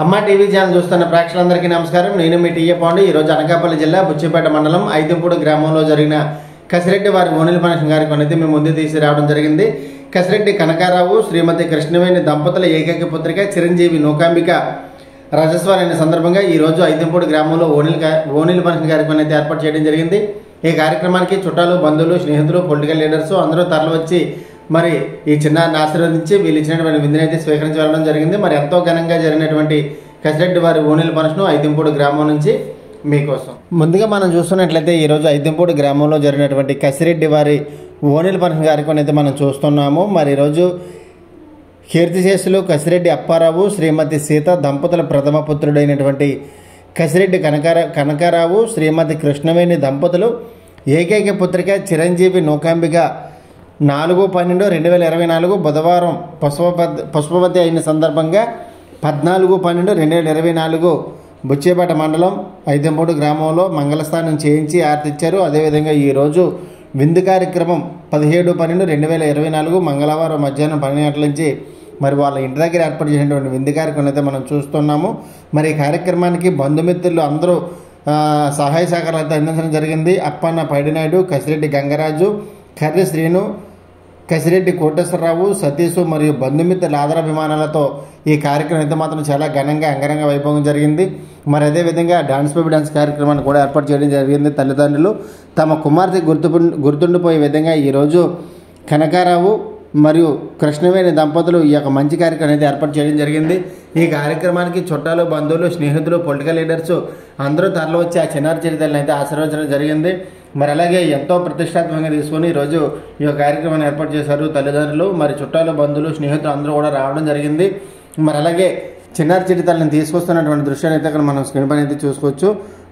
అమ్మ TV channel చూస్తున్న ప్రేక్షకులందరికీ నమస్కారం. నేను మీ టీఏ పాండు. ఈరోజు అనకాపల్లి జిల్లా బుచ్చిపేట మండలం ఐదంపూడి గ్రామంలో జరిగిన కసిరెడ్డి వారి ఓనిల ఫంక్షన్ కార్యక్రమం అయితే మేము ముందు తీసుకురావడం జరిగింది. కసిరెడ్డి కనకారావు శ్రీమతి కృష్ణవేణి దంపతుల ఏకైక పుత్రిక చిరంజీవి నూకాంబిక రజస్వాలైన సందర్భంగా ఈరోజు ఐదంపూడి గ్రామంలో ఓనిల ఫంక్షన్ కార్యక్రమం అయితే ఏర్పాటు చేయడం జరిగింది. ఈ కార్యక్రమానికి చుట్టాలు, బంధువులు, స్నేహితులు, పొలిటికల్ లీడర్స్ అందరూ తరలి వచ్చి మరి ఈ చిన్నారిని ఆశీర్వదించి వీళ్ళు ఇచ్చినటువంటి విందుని అయితే స్వీకరించి వెళ్ళడం జరిగింది. మరి ఎంతో ఘనంగా జరిగినటువంటి కసిరెడ్డి వారి ఓనిల ఫంక్షన్ ఐదంపూడి గ్రామం నుంచి మీకోసం. ముందుగా మనం చూస్తున్నట్లయితే ఈరోజు ఐదంపూడి గ్రామంలో జరిగినటువంటి కసిరెడ్డి వారి ఓనిల ఫంక్షన్ కార్యక్రమం అయితే మనం చూస్తున్నాము. మరి ఈరోజు కీర్తిశేషులు కసిరెడ్డి అప్పారావు శ్రీమతి సీత దంపతుల ప్రథమ పుత్రుడైనటువంటి కసిరెడ్డి కనకారావు శ్రీమతి కృష్ణవేణి దంపతులు ఏకైక పుత్రిక చిరంజీవి నూకాంబిక 4/12/2024 బుధవారం పుష్పవతి అయిన సందర్భంగా 14/12/2024 బుచ్చిపేట మండలం ఐదంపూడి గ్రామంలో మంగళస్నానం చేయించి ఆర్తిచ్చారు. అదేవిధంగా ఈరోజు విందు కార్యక్రమం 17/12/2024 మంగళవారం మధ్యాహ్నం 12 గంటల నుంచి మరి వాళ్ళ ఇంటి దగ్గర ఏర్పాటు చేసినటువంటి విందు కార్యక్రమం అయితే మనం చూస్తున్నాము. మరి ఈ కార్యక్రమానికి బంధుమిత్రులు అందరూ సహాయ సహకారాలు అయితే అందించడం జరిగింది. అప్పన్న పైడినాయుడు, కసిరెడ్డి గంగరాజు, కర్రి శ్రీను, కసిరెడ్డి కోటేశ్వరరావు, సతీష్ మరియు బంధుమిత్రుల ఆదరాభిమానాలతో ఈ కార్యక్రమం అయితే మాత్రం చాలా ఘనంగా అంగరంగ వైభవం జరిగింది. మరి అదేవిధంగా డాన్స్ బేబీ డాన్స్ కార్యక్రమాన్ని కూడా ఏర్పాటు చేయడం జరిగింది. తల్లిదండ్రులు తమ కుమార్తె గుర్తుండిపోయే విధంగా ఈరోజు కనకారావు మరియు కృష్ణవేణి దంపతులు ఈ యొక్క మంచి కార్యక్రమం అయితే ఏర్పాటు చేయడం జరిగింది. ఈ కార్యక్రమానికి చుట్టాలు, బంధువులు, స్నేహితులు, పొలిటికల్ లీడర్స్ అందరూ తరలి వచ్చి ఆ చిన్నారి చరిత్రలను అయితే ఆశీర్వదించడం జరిగింది. మరి అలాగే ఎంతో ప్రతిష్టాత్మకంగా తీసుకొని ఈరోజు ఈ యొక్క కార్యక్రమాన్ని ఏర్పాటు చేశారు తల్లిదండ్రులు. మరి చుట్టాలు, బంధువులు, స్నేహితులు అందరూ కూడా రావడం జరిగింది. మరి అలాగే చిన్నారి చరిత్రలను తీసుకొస్తున్నటువంటి దృశ్యాన్ని అయితే అక్కడ మనం స్క్రీన్ పైన అయితే చూసుకోవచ్చు.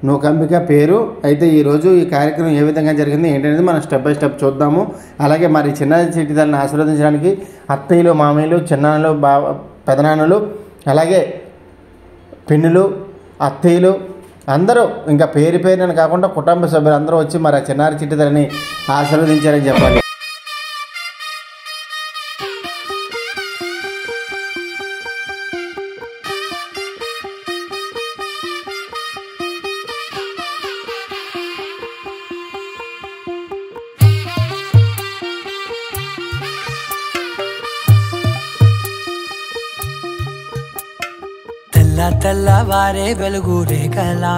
నూకాంబిక పేరు అయితే ఈరోజు ఈ కార్యక్రమం ఏ విధంగా జరిగింది ఏంటనేది మనం స్టెప్ బై స్టెప్ చూద్దాము. అలాగే మరి చిన్నారి చరిత్రలను ఆశీర్వదించడానికి అత్తయ్యలు, మామయ్యలు, చిన్నాన్నలు, పెదనాన్నలు, అలాగే పిన్నులు, అత్తయ్యలు అందరూ ఇంకా పేరుని కాకుండా కుటుంబ సభ్యులు అందరూ వచ్చి మరి ఆ చిన్నారి చిట్టితలని ఆశీర్వదించారని చెప్పాలి. తెల్లవారే వెలుగు రేఖలా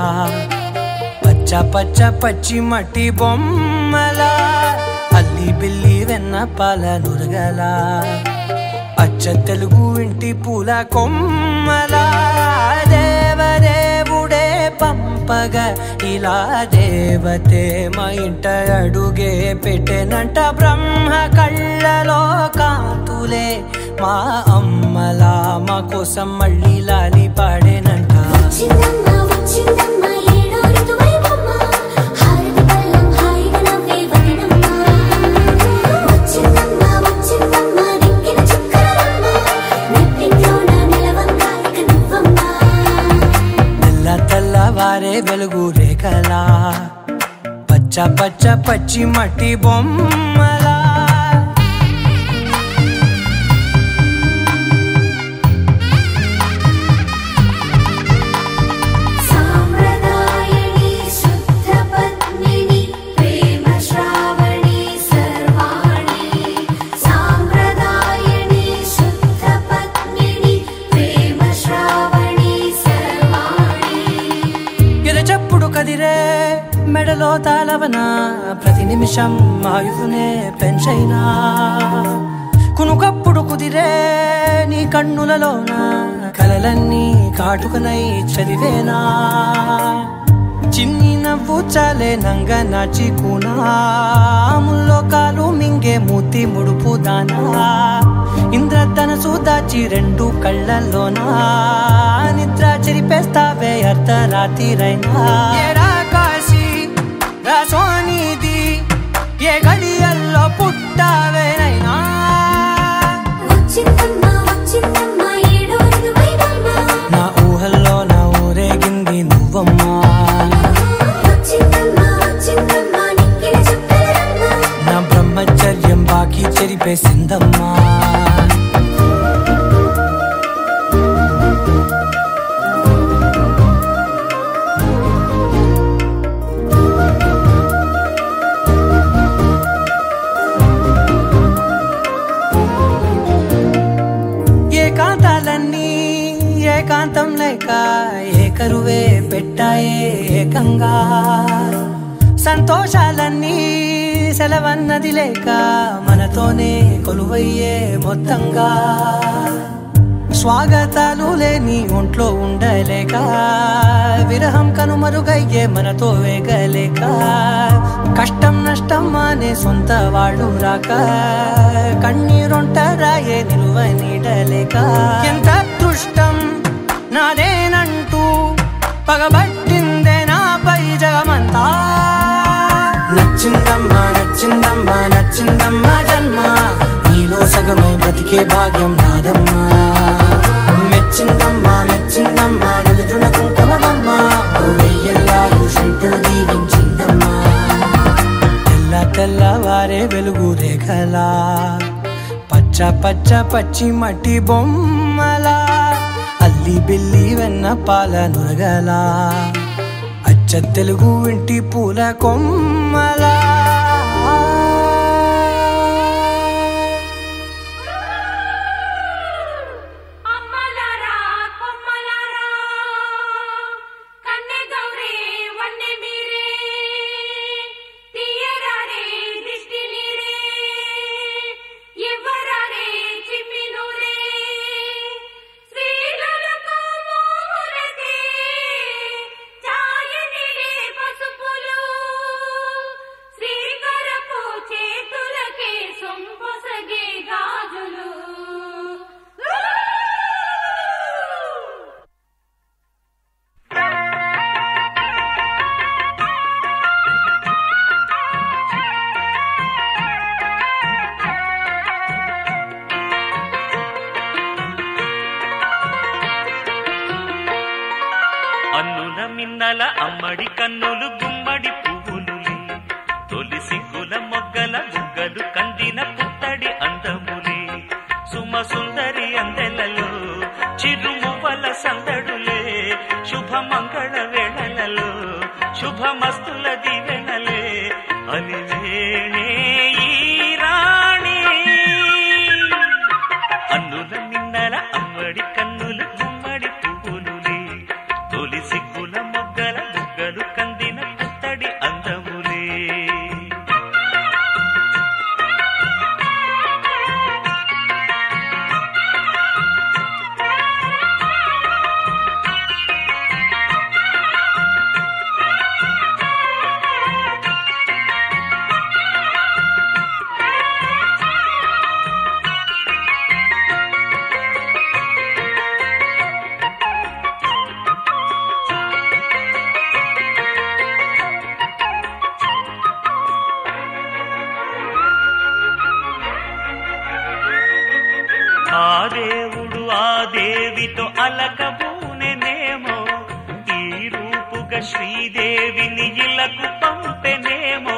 పచ్చ పచ్చ పచ్చి మట్టి బొమ్మలా అల్లి బిల్లి వెన్న పాల నురగలా అచ్చ తెలుగు ఇంటి పూల కొమ్మలా దేవదేవుడే పంపగా ఇలా దేవతే మా ఇంట అడుగే పెట్టెనంట. బ్రహ్మ కళ్ళలో కాంతులే మా అమ్మలా మా కోసం మళ్ళీ లాలి పాడేనంట. తెల్లవారే వెలుగు రేఖలా పచ్చ పచ్చ పచ్చి మట్టి బొమ్మలా కదిరే మెడలో తాళవన ప్రతి నిమిషం ఆయువునే పెంచైనా కునుకప్పుడు కుదిరే నీ కన్నులలోన కలలన్నీ కాటుకనై చదివేనా. చిన్ని నవ్వు చాలే నంగ నాచి కూనాముల్లో కాలు మింగే మూతి ముడుపు దానా ఇంద్రధనసు దాచి రెండు కళ్ళల్లోనా నిద్ర చెరిపేస్తావే అర్ధరాత్రిరైనా. కాశీ రాసోనిది ఏ గడియల్లో పుట్టావేనైనా నా ఊహల్లో నా ఊరేగింది నువ్వమ్మా. నా బ్రహ్మచర్యం బాకీ చెరిపేసిందమ్మా. ఏకాంతం లేక ఏకరువే పెట్టాయే ఏకంగా సంతోషాలన్నీ సెలవన్నది లేక మనతోనే కొలువయ్యే మొత్తంగా స్వాగతాలు లేని ఒంట్లో ఉండలేక విరహం కనుమరుగయ్యే మనతో వేగలేక కష్టం నష్టం అనే సొంత వాళ్ళు రాక కన్నీరొంటరాయే నిలువ నీడలేక ఎంత అదృష్టం నాదేనంటూ పగబట్టిందే నాపై జగమంతా నచ్చిందమ్మా నచ్చిందమ్మా నచ్చిందమ్మా జన్మ నీలో సగమై బ్రతికే భాగ్యం నాదమ్మా మెచ్చిందమ్మా మెచ్చిందమ్మా నిలుచున్న కుంకుమమ్మా వెయ్యల్లాలు శంకరు దీవించిందమ్మా తెల్ల తెల్లవారే వెలుగు రేఖలా పచ్చ పచ్చ పచ్చి మట్టి బొమ్మలా అల్లి బిల్లి వెన్న పాల నురగలా అచ్చ తెలుగు ఇంటి పూల కొమ్మలా మిన్నల అమ్మడి కన్నులు గుమ్మడి పువ్వులులే తొలి సిగ్గుల మొగ్గల బుగ్గలు కందిన పుత్తడి అందములే సుమ సుందరి అందెలలో చిరుమువ్వల సందడులే శుభమంగళ వేళలలో శుభమస్తుల దివెనలే అలివేణే ఈ రాణి అన్నుల మిన్నల అమ్మడి కన్నులు గుమ్మడి పువ్వులులే తొలి సిగ్గుల మొగ్గల బుగ్గలు కందిన పుత్తడి అందములే ఆ దేవుడు ఆ దేవితో అలకబూనెనేమో ఈ రూపుగా శ్రీదేవిని ఇలకు పంపెనేమో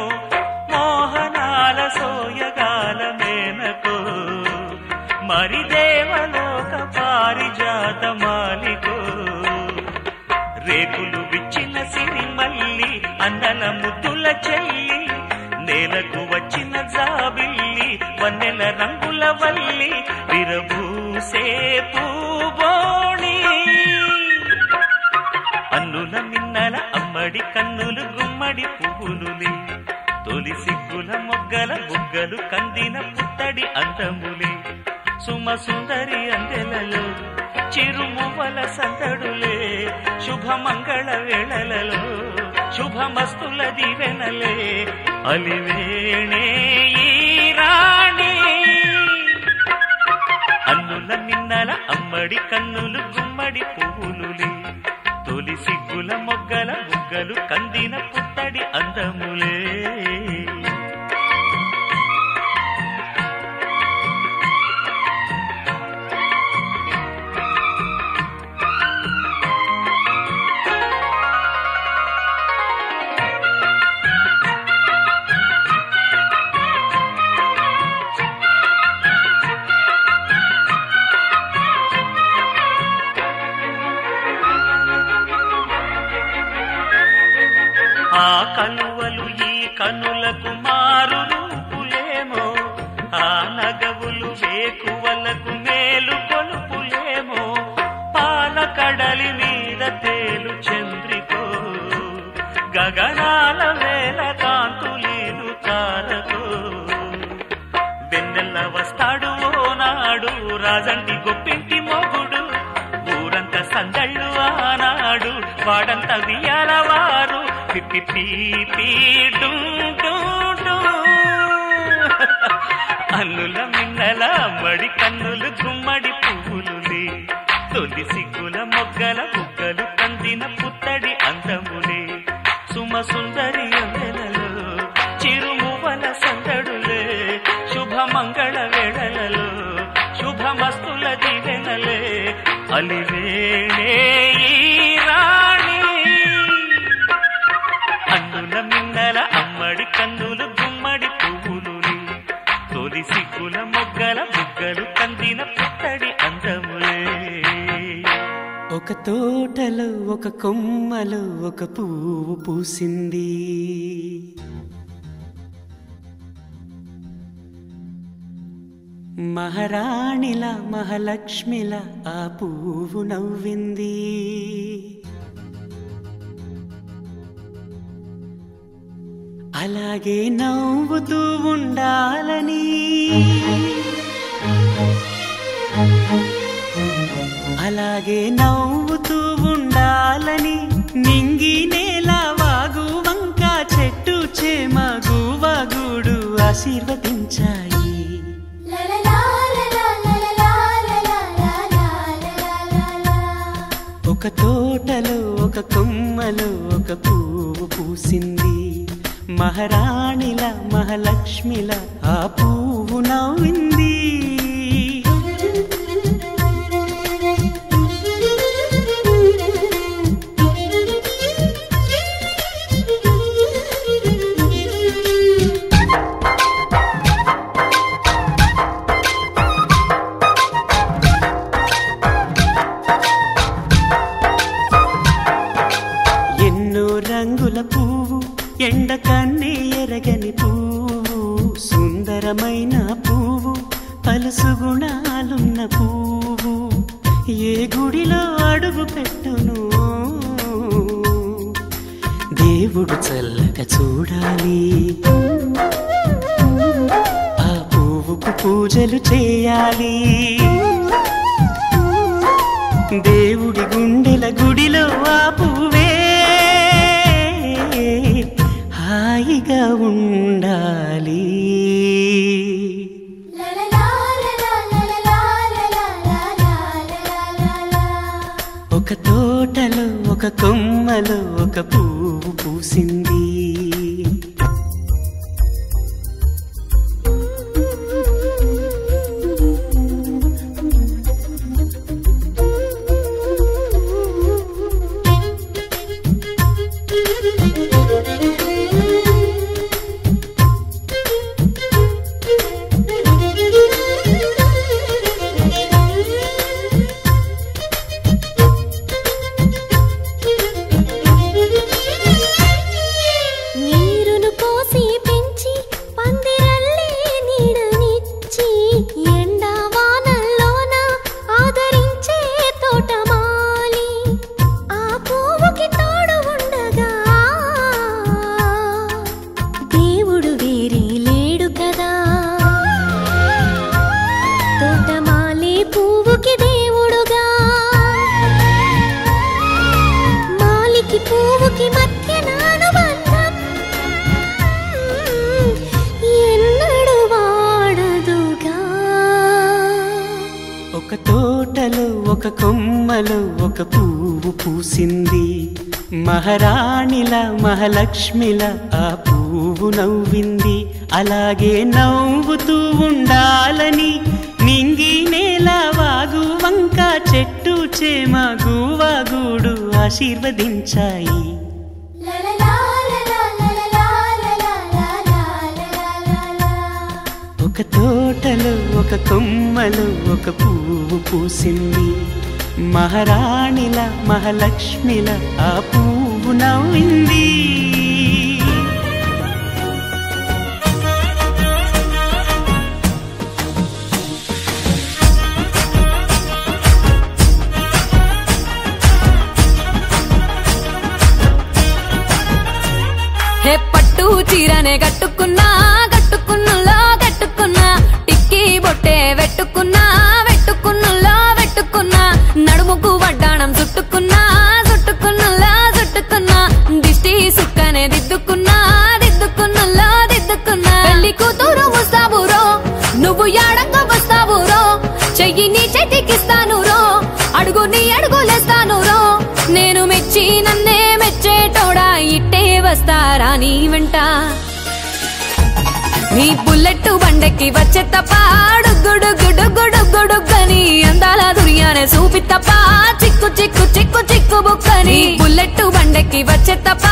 మోహనాల సోయగాల మేనకో మరి దేవలోక పారిజాత మాలికో రేకులు విచ్చిన సిరిమల్లి అన్నల ముద్దుల చెల్లి నేలకు వచ్చిన జాబిల్లి వన్నెల రంగుల వల్లి విరబూసే పూబోణి అన్నుల మిన్నల అమ్మడి కన్నులు గుమ్మడి పువ్వులులే తొలి సిగ్గుల మొగ్గల బుగ్గలు కందిన పుత్తడి అందములే సుమ సుందరి అందెలలో చిరుమువ్వల సందడులే శుభమంగళ వేళలలో శుభమస్తుల దివెనలే అలివేణే ఈ రాణి అన్నుల మిన్నల అమ్మడి కన్నులు గుమ్మడి పువ్వులులే తొలి సిగ్గుల మొగ్గల బుగ్గలు కందిన పుత్తడి అందములే ఆ కలువలు ఈ కనులకు మారు రూపులేమో ఆ నగవులు వేకువలకు మేలు కొలుపులేమో పాల కడలి మీద తేలు చంద్రికో గగనాల వేల కాంతులీలు తారకో వెన్నెల్ల వస్తాడు ఓనాడు రాజంటి గొప్పింటి మొగుడు ఊరంతా సందళ్ళు ఆనాడు వాడంత వియాలవారు పిప్పి పీపీ అన్నుల మిన్నల అమ్మడి కన్నులు గుమ్మడి పువ్వులులే తొలి సిగ్గుల మొగ్గల బుగ్గలు కందిన పుత్తడి అందములే సుమ సుందరి అందెలలో చిరుమువల సందడులే శుభమంగళ వేళలలో శుభమస్తుల దీవెనలే అలివేణే రాణి అన్నుల మిన్నల అమ్మడి కన్నులు గుమ్మడి పువ్వులులే తొలి సిగ్గుల మొగ్గల బుగ్గలు కందిన పుత్తడి అందములే ఒక తోటలో ఒక కొమ్మలో ఒక పువ్వు పూసింది మహారాణిలా మహాలక్ష్మిలా ఆ పువ్వు నవ్వింది అలాగే నవ్వుతూ ఉండాలని అలాగే నవ్వుతూ ఉండాలని నింగి నేల వాగు వంక చెట్టు చేమ గువగూడు ఆశీర్వదించాయి ఒక తోటలో ఒక కొమ్మలో ఒక పువ్వు పూసింది మహారాణిలా మహాలక్ష్మిలా ఆ పువ్వు నవ్వింది ఎండ కన్నే ఎరగని పువ్వు సుందరమైన పువ్వు పలుసు గుణాలున్న పువ్వు ఏ గుడిలో అడుగు పెట్టును దేవుడు చల్లగా చూడాలి ఆ పువ్వుకు పూజలు చేయాలి దేవుడి గుండెల గుడిలో ఆ పువ్వే హాయిగా ఉండాలి ఒక తోటలో ఒక కొమ్మలో ఒక పువ్వు పూసింది ఒక తోటలో ఒక కొమ్మలో ఒక పువ్వు పూసింది మహారాణిలా మహాలక్ష్మిలా ఆ పువ్వు నవ్వింది అలాగే నవ్వుతూ ఉండాలని నింగి నేల వాగు వంక చెట్టు చేమ గువగూడు ఆశీర్వదించాయి ఒక తోటలో ఒక కొమ్మలో ఒక పువ్వు పూసింది మహారాణిలా మహాలక్ష్మిలా ఆ పువ్వు నవ్వింది హే పట్టు చీరనే కట్టుకున్నా కట్టుకున్నులో కట్టుకున్నా టిక్కీ బొట్టే వెట్టుకున్నా వెట్టుకున్నులో వెట్టుకున్నా నడుముకు వడ్డాణం చుట్టుకున్నా చుట్టుకున్నులో చుట్టుకున్నా దిష్టి సుక్కనే దిద్దుకున్నా దిద్దుకున్నులో దిద్దుకున్నా పెళ్లి కూతురు ముస్తాబురో నువ్వు యాడంగా వస్తావురో చెయ్యి నీ చేతికిస్తాను రో అడుగు నీ అడుగులేస్తాను రో నేను మెచ్చి నన్నే మెచ్చేటోడా ఇట్టే వస్తారా నీ వెంట నీ బుల్లెట్ బండెక్కి వచ్చే తప్ప గుడుగుడుగుడుగుడుగుడుగని అందాల దుర్యానే చూపి తప్ప చిక్కు చిక్కు చిక్కు చిక్కు బుక్కని బుల్లెట్ బండెక్కి వచ్చే తప్ప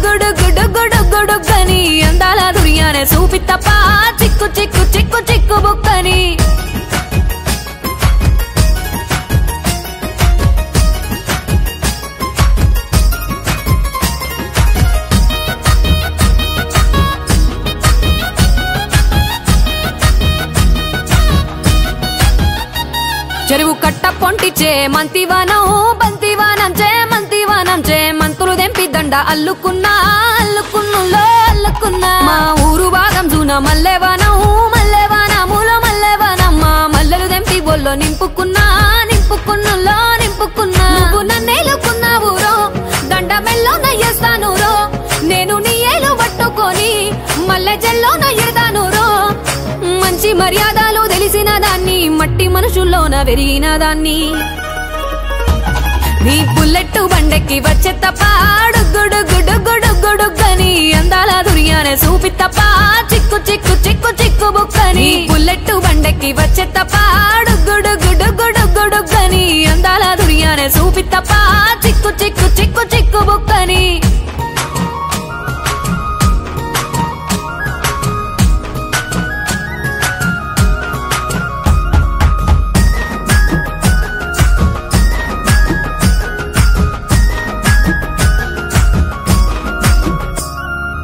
గుడుగుడుగుడుగుడుగని అందాల దుర్యానే చూపి తప్ప చిక్కు చిక్కు చిక్కు చిక్కు బుక్కని చెరువు కట్ట పొంటిచే మంతివానం బంతివానం చే మంతివానం చే మంతులు దెంపి దండ అల్లుకున్నా అల్లుకున్నులో అల్లుకున్నా మా ఊరు భాగం జూన మల్లెవానం మల్లెవానములో మల్లెవానం మా మల్లెలు దెంపి బొల్లో నింపుకున్నా నింపుకున్నులో నింపుకున్నా నువ్వు నన్నేలుకున్నావు రో దండ మెల్లో నయ్యేస్తాను రో నేను నీ ఏలు పట్టుకొని మల్లె జల్లో నయ్యేదాను రో మంచి మర్యాదలు తెలిసిన దాన్ని మట్టి మనుషుల్లోన పెరిగిన దాన్ని నీ బుల్లెట్ బండెక్కి వచ్చే తప్ప గుడుగుడుగుడుగుడుగని అందాల దుర్యానే చూపి తప్ప చిక్కు చిక్కు చిక్కు చిక్కు బుక్కని బుల్లెట్ బండెక్కి వచ్చే తప్ప గుడుగుడుగుడుగుడుగని అందాల దుర్యానే చూపి తప్ప చిక్కు చిక్కు చిక్కు చిక్కు బుక్కని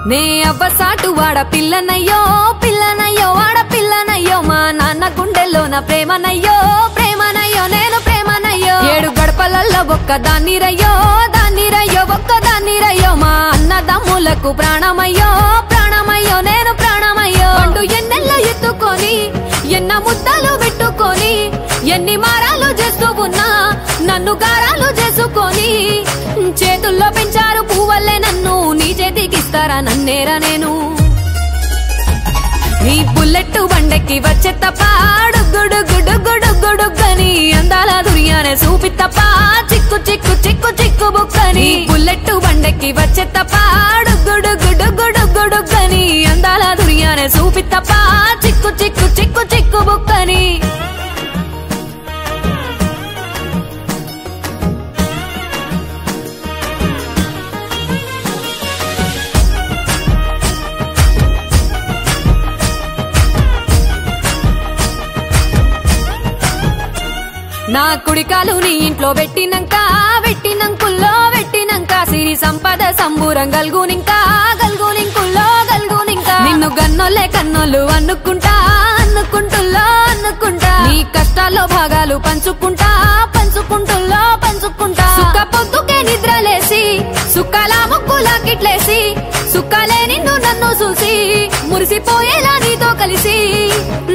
నే అవ్వసాటు వాడ పిల్లనయ్యో పిల్లనయ్యో వాడ పిల్లనయ్యో మా నాన్న గుండెల్లో నా ప్రేమనయ్యో ప్రేమనయ్యో నేను ప్రేమనయ్యో 7 గడపలల్లో ఒక్క దాన్నిరయ్యో దాన్నిరయ్యో ఒక్క దాన్నిరయ్యో మా అన్నదమ్ములకు ప్రాణమయ్యో ప్రాణమయ్యో నేను ప్రాణమయ్యో పండు ఎన్నెల్లో ఎత్తుకొని ఎన్న ముద్దలు పెట్టుకొని ఎన్ని మారాలు చేస్తూ ఉన్నా నన్ను గారాలు చేసుకొని చేతుల్లో పెంచారు పువ్వల్లే నన్ను నీ చేతికిస్తారా నన్నేరా నేను నీ బుల్లెట్ బండెక్కి వచ్చే తప్ప గుడుగుడుగుడుగుడుగని అందాల దుర్యానే చూపి తప్ప చిక్కు చిక్కు చిక్కు చిక్కు బుక్కని బుల్లెట్ బండెక్కి వచ్చే తప్ప గుడుగుడుగుడుగుడుగని అందాల దుర్యానే చూపి తప్ప చిక్కు చిక్కు చిక్కు చిక్కు బుక్కని నా కుడికాలు నీ ఇంట్లో పెట్టినంకుల్లో పెట్టినంక సిరి సంపద సంబూరం గల్గునింకా గల్గునింకుల్లో గల్గునింకా నిన్ను గన్నోలే కన్నోళ్ళు అనుకుంటా అనుకుంటుల్లో అనుకుంటా నీ కష్టాల్లో భాగాలు పంచుకుంటా పంచుకుంటుల్లో పంచుకుంటా సుక్క పొద్దుకే నిద్రలేసి సుక్కల ముక్కులా కిట్లేసి సుక్కలే నిన్ను నన్ను చూసి మురిసిపోయేలా నీతో కలిసి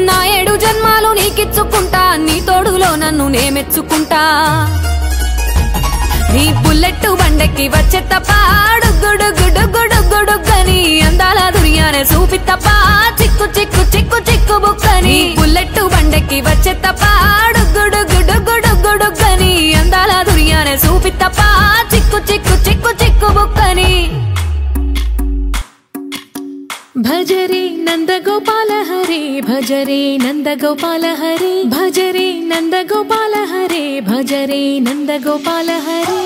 నా 7 జన్మాలు నీకిచ్చుకుంటా నీ తోడులో నన్ను నే మెచ్చుకుంటా నీ బుల్లెట్ బండెక్కి వచ్చే తప్ప గుడుగుడుగుడుగుడుగని అందాల దుర్యానే చూపి తప్ప చిక్కు చిక్కు చిక్కు చిక్కు బుక్కని బుల్లెట్ బండెక్కి వచ్చే తప్ప గుడుగుడుగుడుగుడుగని అందాల దుర్యానే చూపి తప్ప చిక్కు చిక్కు చిక్కు చిక్కు బుక్కని భజరే నందగోపాల హరే భజరే నందగోపాల హరే భజరే నందగోపాల హరే భజరే నందగోపాల హరే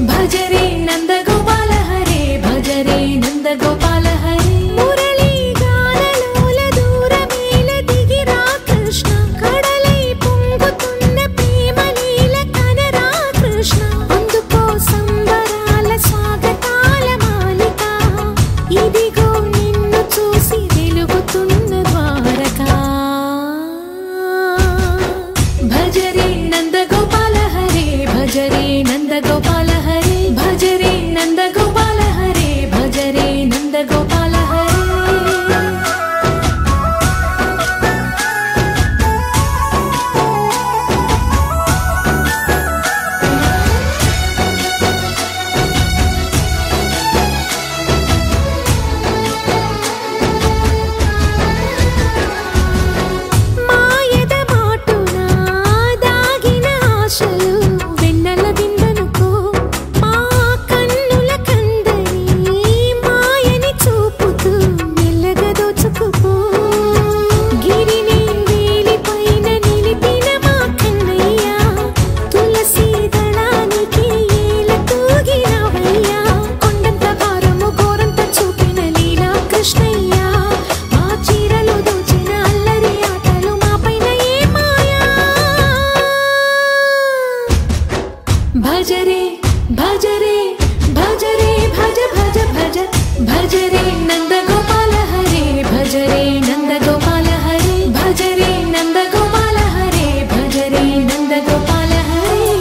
భజరే నందగోపాల హరే భజరే నందగోపాల హరే మురళీ గానలో నందగోపాల హరే భజరే భజరే భజరే భజ భజ భజ భజరే నందగోపాల హరే భజరే నందగోపాల హరే భజరే నందగోపాల హరే భజరే నందగోపాల హరే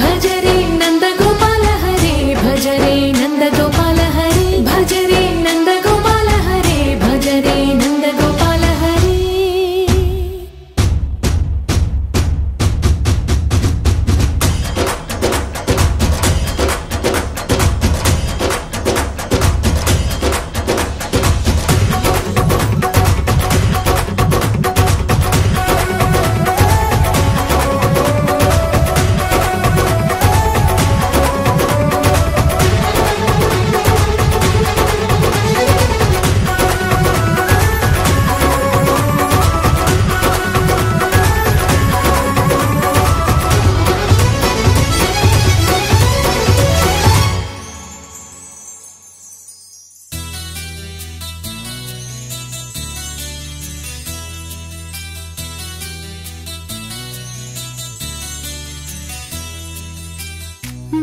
భజరే నందగోపాల హరే భజరే నందగోపాల హరే భజరే నందగోపాల హరే భజరే నందగోపాల హరే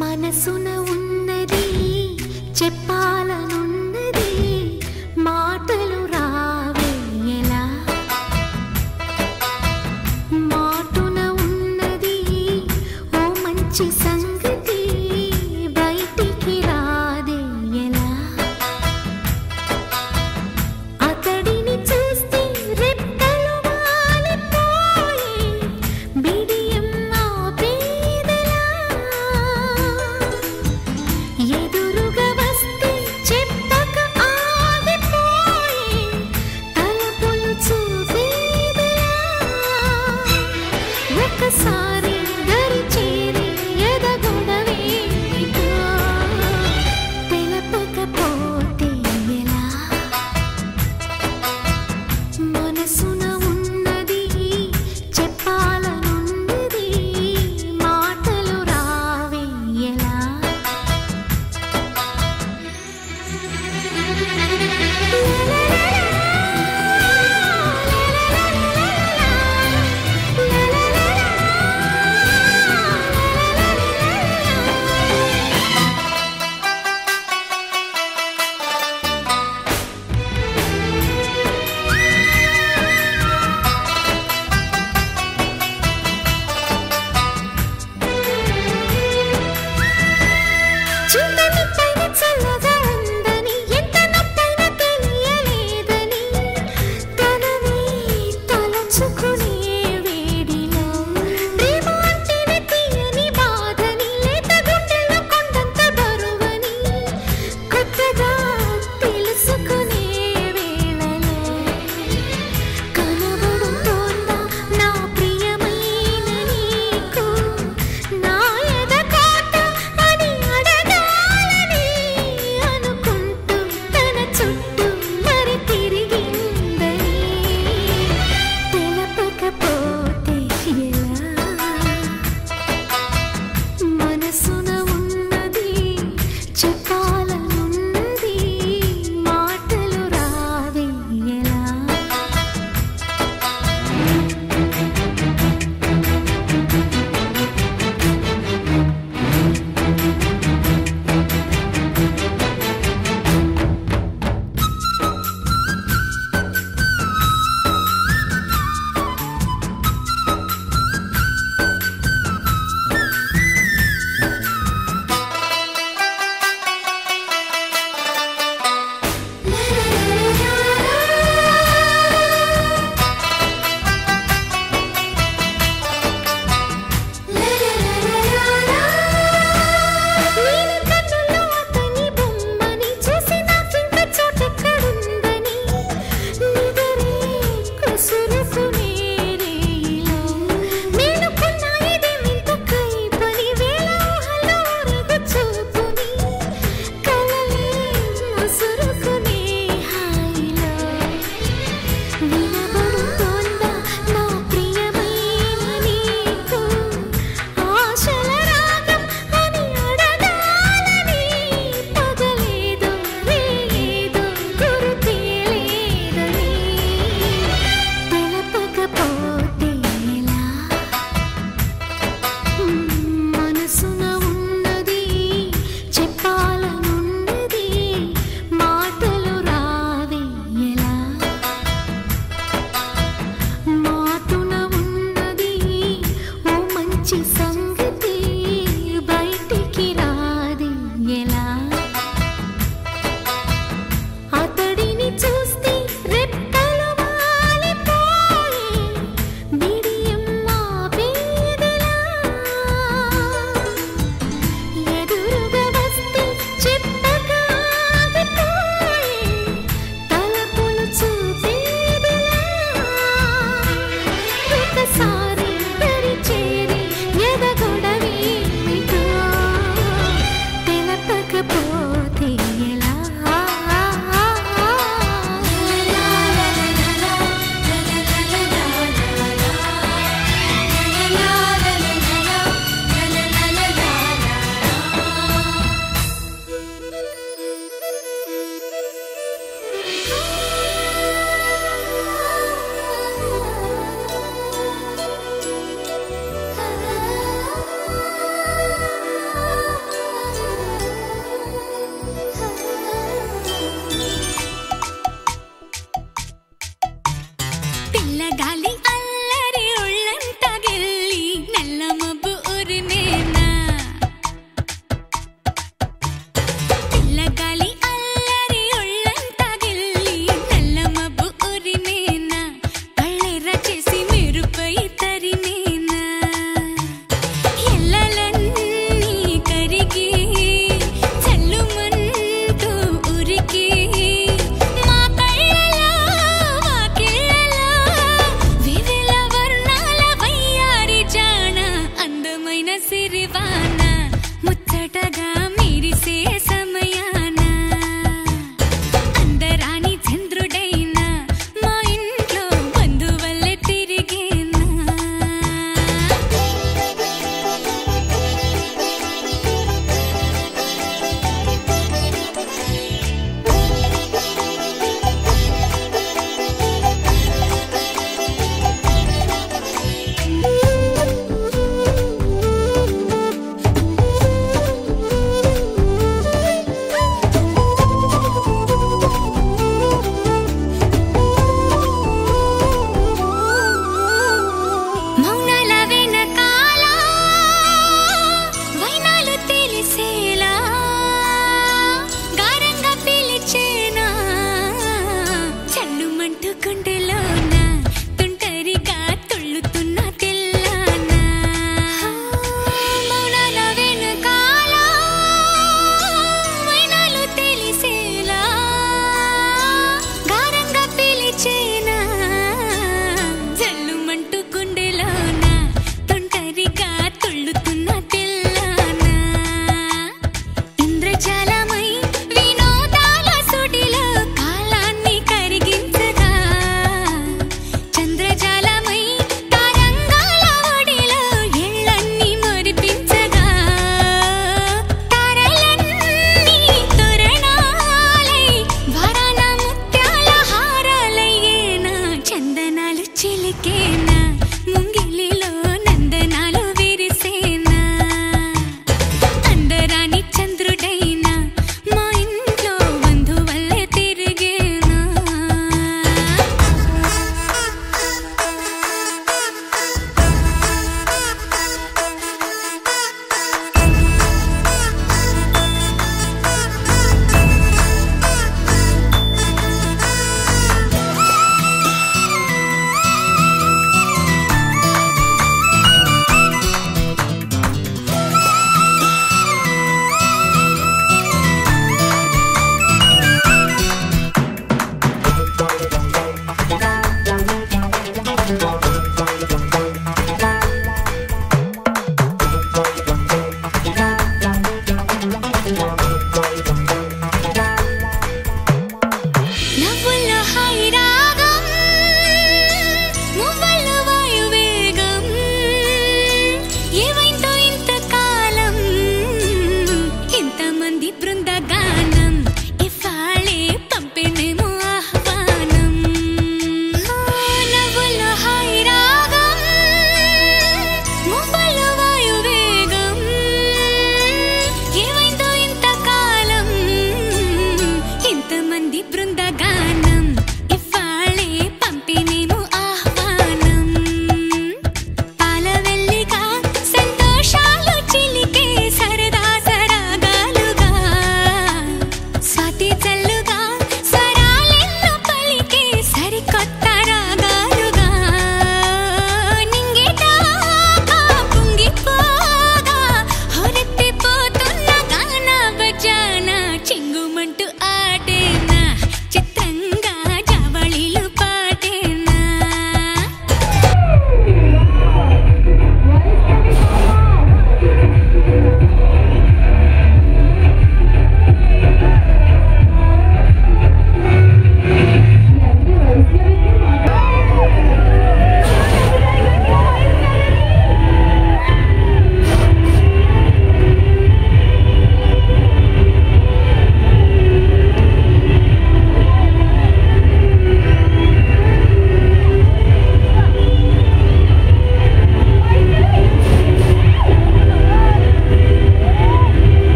మనసున ఉన్నది చెప్పాలనున్నది మాటలు రావేయలా మాటున ఉన్నది ఓ మంచి సంగతి బయటికి రాదేయలా అతడిని చూస్తే రెప్పలు వాలిపోయి బిడియం ఆపేదలా ఎదురుగా వస్తే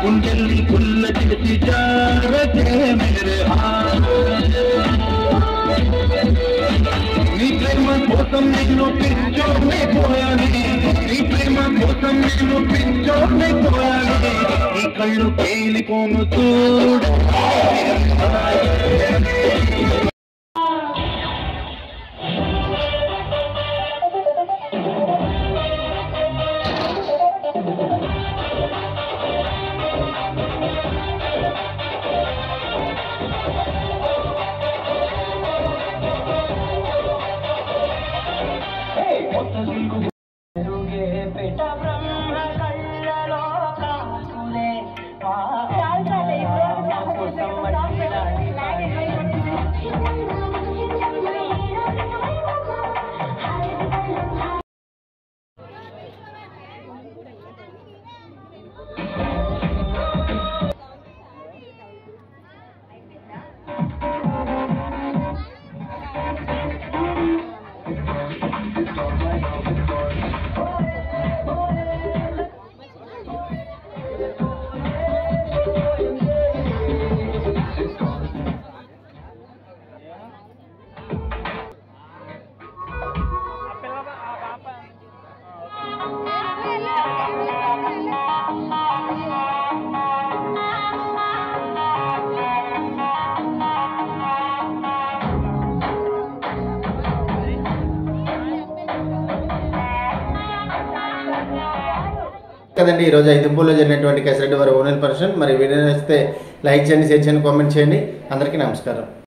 గుండెల్ని పుల్ల చేసి జారతే మేరే నీ ప్రేమ కోసం నేను పిచ్చోనే పోయానే నీ ప్రేమ కోసం నేను పిచ్చోనే పోయానే నీ కళ్ళు పేలిపోను చూడు కదండి ఈరోజు ఐదుంపుల్లో జరిగినటువంటి కేసరెడ్డి వారి ఓనల్ ఫంక్షన్. మరి వీడియో నచ్చితే లైక్ చేయండి, షేర్ చేయండి, కామెంట్ చేయండి. అందరికీ నమస్కారం.